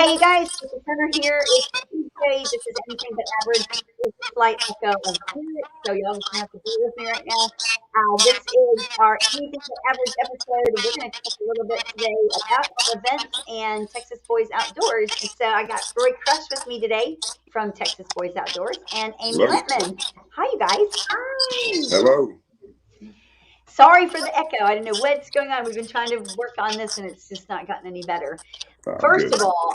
Hey, you guys, it's Turner here. It's Tuesday. This is Anything But Average. It's a slight echo of spirit, so y'all just gonna have to bear with me right now. This is our Anything But Average episode, and we're going to talk a little bit today about events and Texas Boys Outdoors. And so I got Roy Crush with me today from Texas Boys Outdoors and Amy Hello. Littman. Hi, you guys. Hi. Hello. Sorry for the echo. I don't know what's going on. We've been trying to work on this, and it's just not gotten any better. First Good. of all,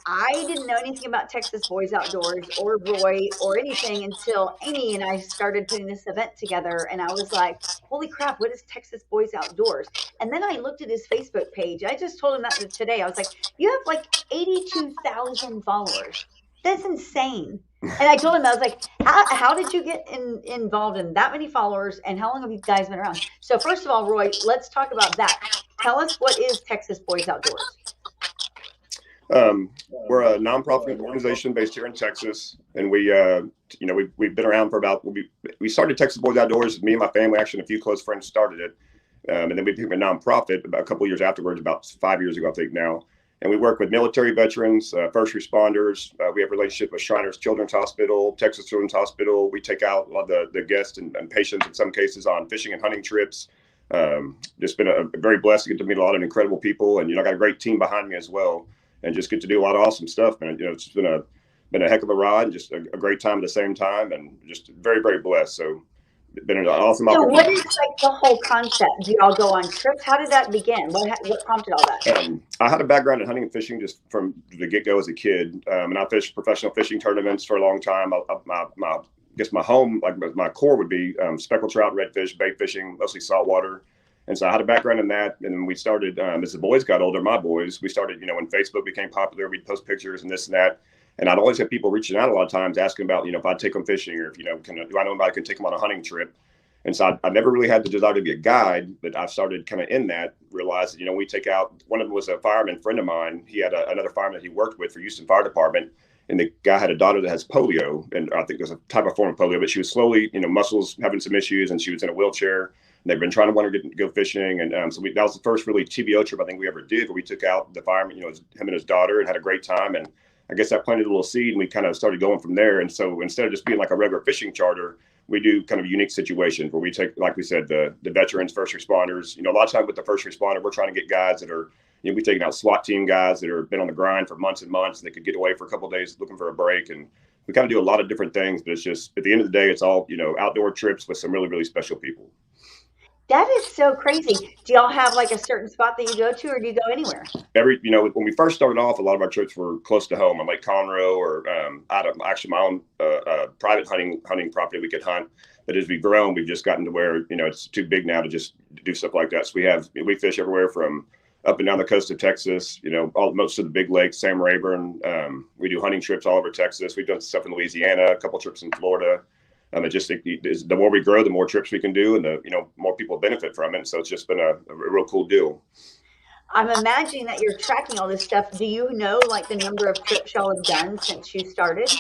I didn't know anything about Texas Boys Outdoors or Roy or anything until Amy and I started putting this event together. And I was like, holy crap, what is Texas Boys Outdoors? And then I looked at his Facebook page. I just told him that today. I was like, you have like 82,000 followers. That's insane. And I told him, I was like, how did you get involved in that many followers? And how long have you guys been around? So, first of all, Roy, let's talk about that. Tell us, what is Texas Boys Outdoors? We're a nonprofit organization based here in Texas, and we've been around for we started Texas Boys Outdoors. Me and my family, actually, and a few close friends started it, and then we became a nonprofit about a couple of years afterwards, about 5 years ago, I think now. And we work with military veterans, first responders. We have relationship with Shriners Children's Hospital, Texas Children's Hospital. We take out a lot of the guests and patients in some cases on fishing and hunting trips. Just been a very blessed to get to meet a lot of incredible people, and I got a great team behind me as well, and just get to do a lot of awesome stuff. And it's been a heck of a ride, just a great time at the same time, and just very, very blessed. So been an awesome So, what opportunity. is like the whole concept? Do y'all go on trips? How did that begin? What prompted all that? I had a background in hunting and fishing just from the get-go as a kid, and I fished professional fishing tournaments for a long time. I guess my home, like my core, would be speckled trout, redfish, bait fishing, mostly saltwater. And so I had a background in that. And then we started, as the boys got older, my boys, we started, when Facebook became popular, we'd post pictures and this and that. And I'd always have people reaching out a lot of times asking about, if I'd take them fishing, or if, do I know anybody who can take them on a hunting trip? And so I never really had the desire to be a guide, but I started kind of in that, realized that, we take out, one of them was a fireman friend of mine. He had another fireman that he worked with for Houston Fire Department. And the guy had a daughter that has polio. And I think there's a type of form of polio, but she was slowly, muscles having some issues, and she was in a wheelchair. They've been trying to want her to go fishing. And that was the first really TBO trip I think we ever did, where we took out the fireman, him and his daughter, and had a great time. And I guess that planted a little seed, and we kind of started going from there. And so instead of just being like a regular fishing charter, we do kind of unique situations where we take, like we said, the veterans, first responders. A lot of time with the first responder, we're trying to get guys that are, we're taking out SWAT team guys that have been on the grind for months and months, and they could get away for a couple of days looking for a break. And we kind of do a lot of different things, but it's just, at the end of the day, it's all, outdoor trips with some really, really special people. That is so crazy. Do y'all have like a certain spot that you go to, or do you go anywhere? When we first started off, a lot of our trips were close to home on Lake Conroe, or out of actually my own private hunting property we could hunt. But as we've grown, we've just gotten to where, it's too big now to just do stuff like that. So we fish everywhere from up and down the coast of Texas, most of the big lakes, Sam Rayburn. We do hunting trips all over Texas. We've done stuff in Louisiana, a couple trips in Florida. The more we grow, the more trips we can do, and the more people benefit from it. So it's just been a real cool deal. I'm imagining that you're tracking all this stuff. Do you know like the number of trips y'all have done since you started?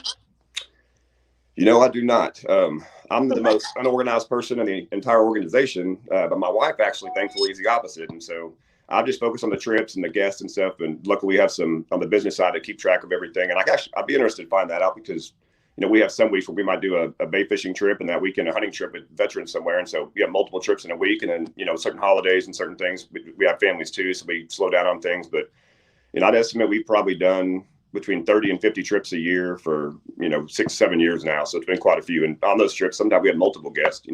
I do not. I'm the most unorganized person in the entire organization, but my wife actually, thankfully, is the opposite. And so I just focus on the trips and the guests and stuff. And luckily, we have some on the business side to keep track of everything. And I'd be interested to find that out, because we have some weeks where we might do a bait fishing trip, and that weekend a hunting trip with veterans somewhere. And so we have multiple trips in a week, and then, certain holidays and certain things. We have families too, so we slow down on things. But, I'd estimate we've probably done between 30 and 50 trips a year for, 6-7 years now. So it's been quite a few. And on those trips, sometimes we have multiple guests.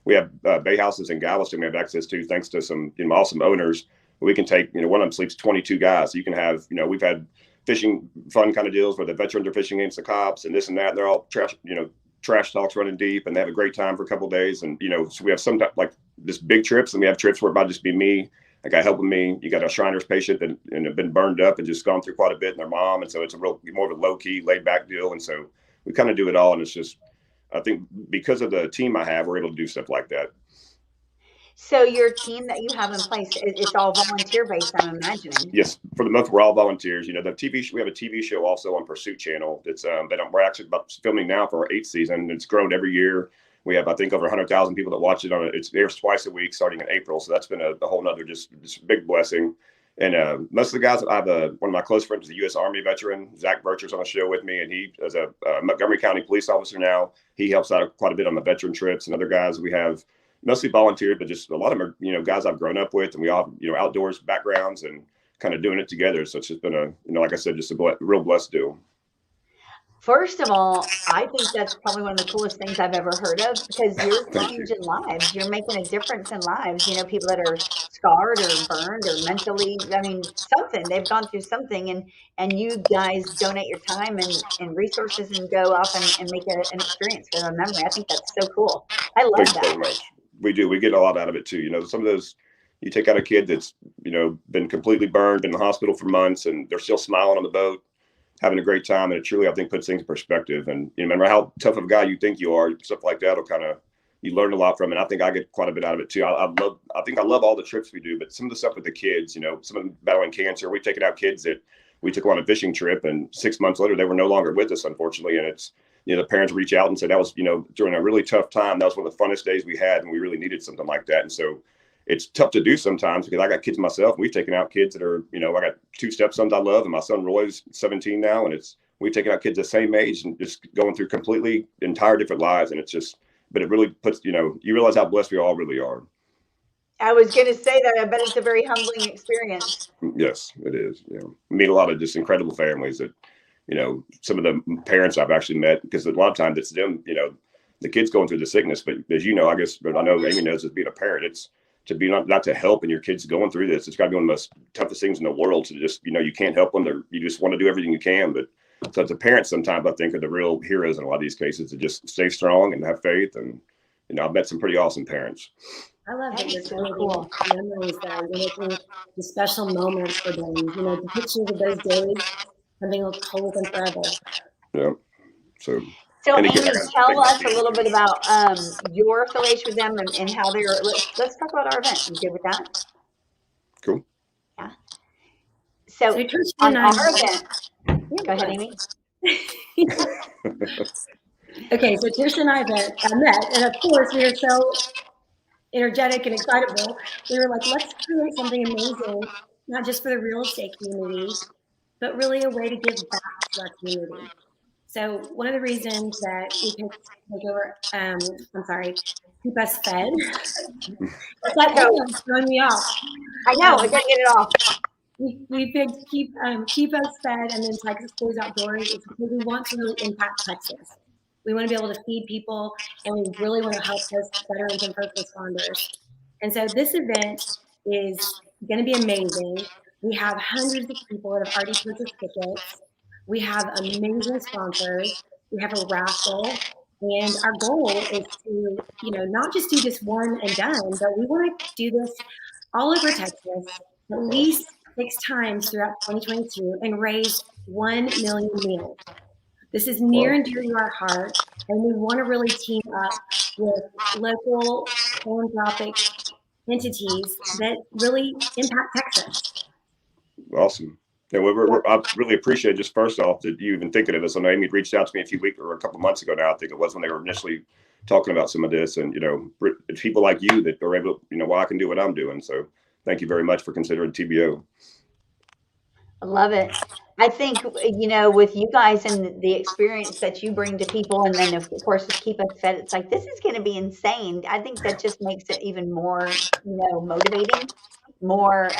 We have bay houses in Galveston we have access to, thanks to some awesome owners. We can take, one of them sleeps 22 guys. So you can have, we've had fishing fun kind of deals where the veterans are fishing against the cops and this and that. And they're all trash talks running deep, and they have a great time for a couple of days. And, so we have some like this big trips, and we have trips where it might just be me, a guy helping me. You got a Shriners patient that have been burned up and just gone through quite a bit, and their mom. And so it's more of a low key, laid back deal. And so we kind of do it all. And it's just, I think because of the team I have, we're able to do stuff like that. So your team that you have in place, it's all volunteer based, I'm imagining. Yes, for the most part, we're all volunteers. The TV show, we have a TV show also on Pursuit Channel. That's we're actually about filming now for our 8th season. It's grown every year. We have, I think, over 100,000 people that watch it. It airs twice a week starting in April. So that's been a whole nother just big blessing. And most of the guys, I have one of my close friends is a U.S. Army veteran. Zach Bircher's on the show with me, and he is a Montgomery County police officer now. He helps out quite a bit on the veteran trips. And other guys we have mostly volunteered, but just a lot of them are, guys I've grown up with, and we all have, outdoors backgrounds and kind of doing it together. So it's just been like I said, just a real blessed deal. First of all, I think that's probably one of the coolest things I've ever heard of, because you're changing lives. You're making a difference in lives. People that are scarred or burned or mentally, something. They've gone through something, and you guys donate your time and resources and go off and make an experience for a memory. I think that's so cool. I love Thank that. you very much. We do. We get a lot out of it too. Some of those, you take out a kid that's, been completely burned, been in the hospital for months, and they're still smiling on the boat, having a great time. And it truly, I think, puts things in perspective. And remember how tough of a guy you think you are, stuff like that will you learn a lot from it. And I think I get quite a bit out of it too. I love all the trips we do, but some of the stuff with the kids, some of them battling cancer, we've taken out kids that we took on a fishing trip, and 6 months later, they were no longer with us, unfortunately. And it's, the parents reach out and say that was, during a really tough time, that was one of the funnest days we had, and we really needed something like that. And so it's tough to do sometimes, because I got kids myself. We've taken out kids that are, I got 2 stepsons I love, and my son Roy's 17 now. And we've taken out kids the same age and just going through completely entire different lives. And but it really puts, you realize how blessed we all really are. I was going to say that. I bet it's a very humbling experience. Yes, it is. Meet a lot of just incredible families that, some of the parents I've actually met, because a lot of times it's them, the kids going through the sickness. But as I guess, but I know Amy knows, as being a parent, it's to be not to help, and your kids going through this. It's got to be one of the most toughest things in the world to just, you can't help them. You just want to do everything you can. But so the parents sometimes, I think, are the real heroes in a lot of these cases, to just stay strong and have faith. And, I've met some pretty awesome parents. I love that you're creating memories that you're making the special moments for them. The pictures of those days, something will hold them forever. Yeah. So Amy, tell us a little bit about your affiliation with them and how they're. Let's talk about our event. You good with that? Cool. Yeah. So on our event, go ahead, Amy. Okay, so Kirsten and I met, and of course we were so energetic and excitable. We were like, let's create something amazing, not just for the real estate community, but really a way to give back to our community. So one of the reasons that we can take over, Keep Us Fed. It's like, it's throwing me off. I know, I gotta get it off. We picked Keep Us Fed and then Texas Boys Outdoors because we want to really impact Texas. We want to be able to feed people, and we really want to help those veterans and first responders. And so this event is going to be amazing. We have hundreds of people that have already purchased tickets. We have amazing sponsors. We have a raffle. And our goal is to, not just do this one and done, but we want to do this all over Texas at least 6 times throughout 2022 and raise 1 million meals. This is near and dear to our heart, and we want to really team up with local philanthropic entities that really impact Texas. Awesome. Yeah, I really appreciate, just first off, that you even thinking of this. I know Amy reached out to me a few weeks or a couple of months ago now, I think it was, when they were initially talking about some of this, and it's people like you that are able to, why I can do what I'm doing. So thank you very much for considering TBO. I love it. I think, with you guys and the experience that you bring to people, and then of course to Keep Us Fed, it's like, this is going to be insane. I think that just makes it even more, motivating, more,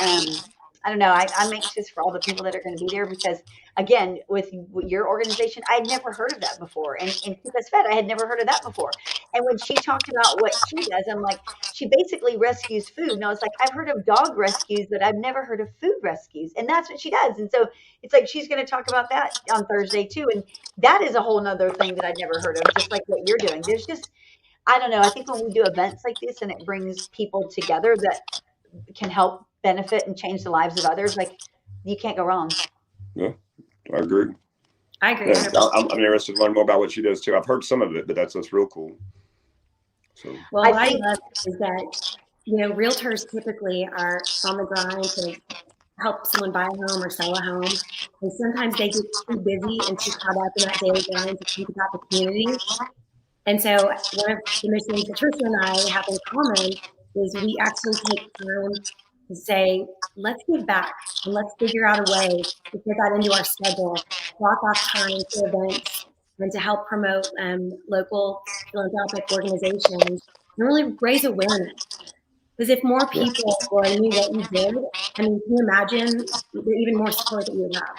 I don't know. I'm anxious for all the people that are going to be there, because, again, with your organization, I'd never heard of that before. And Keep Us Fed, I had never heard of that before. And when she talked about what she does, I'm like, she basically rescues food. And I was like, I've heard of dog rescues, but I've never heard of food rescues. And that's what she does. And so it's like, she's going to talk about that on Thursday too. And that is a whole nother thing that I'd never heard of, just like what you're doing. There's just, I don't know. I think when we do events like this and it brings people together that can help benefit and change the lives of others, like, you can't go wrong. Yeah, I agree. Yeah, I'm interested to learn more about what she does too. I've heard some of it, but that's real cool. So, well, what I love is that, realtors typically are on the grind to help someone buy a home or sell a home. And sometimes they get too busy and too caught up in that daily grind to think about the community. And so one of the missions that Tristan and I have in common is we actually take time to say, let's give back and let's figure out a way to put that into our schedule, block off time for events and to help promote local philanthropic organizations and really raise awareness. Because if more people knew what you did, I mean, can you imagine the even more support that you would have?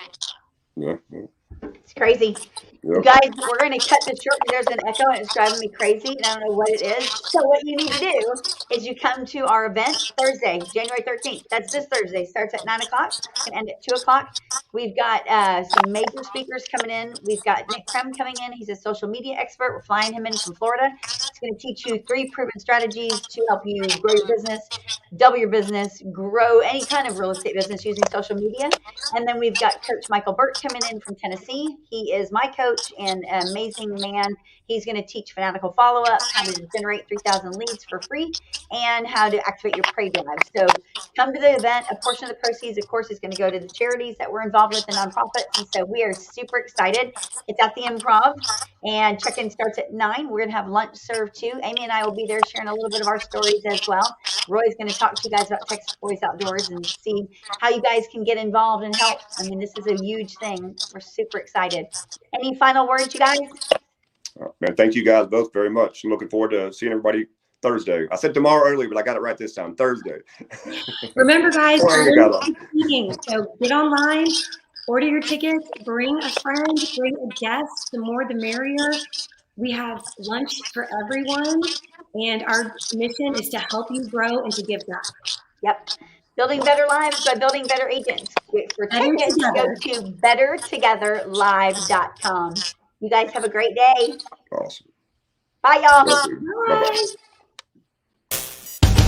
Yeah. It's crazy. Yep. You guys, we're going to cut this short because there's an echo and it's driving me crazy and I don't know what it is. So what you need to do is you come to our event Thursday, January 13th. That's this Thursday. Starts at 9 o'clock and end at 2 o'clock. We've got some major speakers coming in. We've got Nick Krem coming in. He's a social media expert. We're flying him in from Florida. He's going to teach you 3 proven strategies to help you grow your business, double your business, grow any kind of real estate business using social media. And then we've got Coach Michael Burt coming in from Tennessee. He is my coach and an amazing man. He's going to teach fanatical follow-up, how to generate 3,000 leads for free, and how to activate your Pray Drive. So come to the event. A portion of the proceeds, of course, is going to go to the charities that we're involved with, the nonprofits. And so we are super excited. It's at the Improv, and check-in starts at 9. We're going to have lunch served too. Amy and I will be there sharing a little bit of our stories as well. Roy's going to talk to you guys about Texas Boys Outdoors and see how you guys can get involved and help. I mean, this is a huge thing. We're super excited. Any final words, you guys? Man, thank you guys both very much. I'm looking forward to seeing everybody Thursday. I said tomorrow earlier, but I got it right this time. Thursday. Remember, guys, Well, so get online, order your tickets, bring a friend, bring a guest. The more, the merrier. We have lunch for everyone, and our mission is to help you grow and to give back. Yep. Building better lives by building better agents. For tickets, go to bettertogetherlive.com. You guys have a great day. Awesome. Bye, y'all. Bye-bye.